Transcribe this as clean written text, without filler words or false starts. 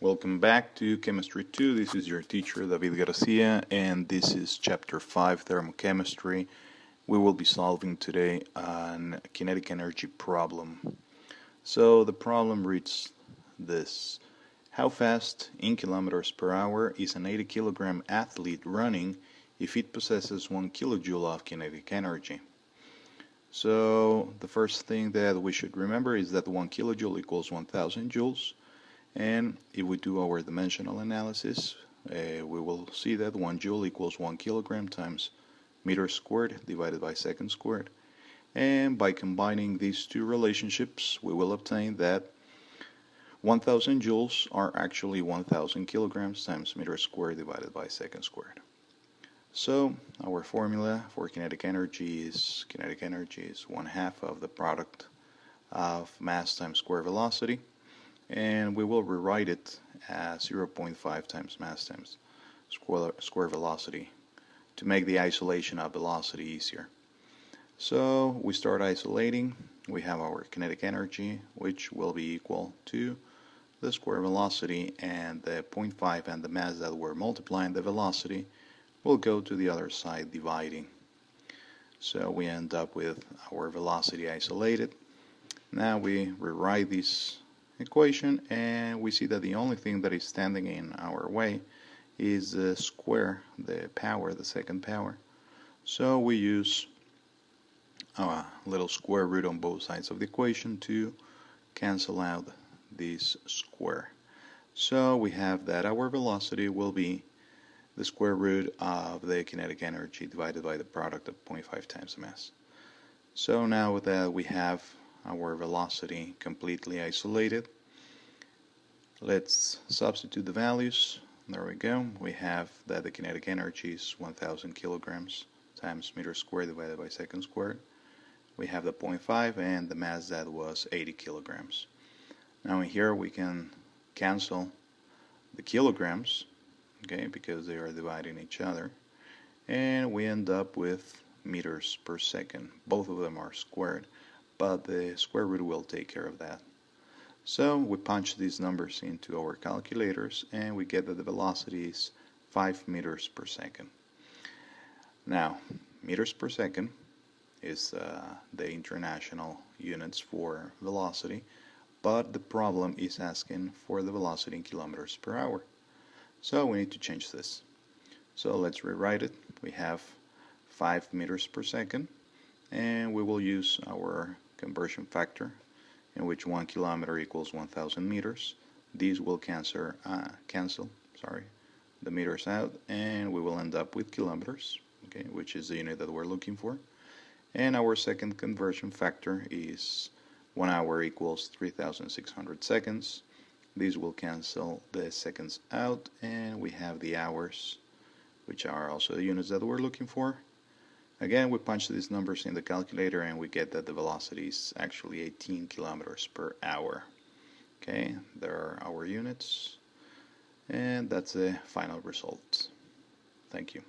Welcome back to Chemistry 2. This is your teacher David Garcia, and this is Chapter 5, Thermochemistry. We will be solving today an kinetic energy problem. So the problem reads this. How fast, in kilometers per hour, is an 80 kilogram athlete running if it possesses 1 kilojoule of kinetic energy? So the first thing that we should remember is that 1 kilojoule equals 1000 joules. And if we do our dimensional analysis, we will see that 1 joule equals 1 kilogram times meters squared divided by seconds squared. And by combining these two relationships, we will obtain that 1000 joules are actually 1000 kilograms times meters squared divided by seconds squared. So our formula for kinetic energy is 1/2 of the product of mass times square velocity. And we will rewrite it as 0.5 times mass times square velocity to make the isolation of velocity easier. So we start isolating. We have our kinetic energy, which will be equal to the square velocity, and the 0.5 and the mass that we're multiplying the velocity will go to the other side dividing. So we end up with our velocity isolated. Now we rewrite this equation, and we see that the only thing that is standing in our way is the square, the power, the second power. So we use a little square root on both sides of the equation to cancel out this square. So we have that our velocity will be the square root of the kinetic energy divided by the product of 0.5 times the mass. So now that we have our velocity completely isolated, let's substitute the values. There we go. We have that the kinetic energy is 1000 kilograms times meters squared divided by seconds squared. We have the 0.5 and the mass that was 80 kilograms. Now in here we can cancel the kilograms, okay, because they are dividing each other, and we end up with meters per second. Both of them are squared, but the square root will take care of that. So we punch these numbers into our calculators, and we get that the velocity is 5 meters per second. Now, meters per second is the international units for velocity, but the problem is asking for the velocity in kilometers per hour. So we need to change this. So let's rewrite it. We have 5 meters per second, and we will use our conversion factor, in which 1 kilometer equals 1000 meters. These will cancel the meters out, and we will end up with kilometers, okay, which is the unit that we're looking for. And our second conversion factor is 1 hour equals 3600 seconds. These will cancel the seconds out, and we have the hours, which are also the units that we're looking for. Again, we punch these numbers in the calculator, and we get that the velocity is actually 18 kilometers per hour. Okay, there are our units, and that's the final result. Thank you.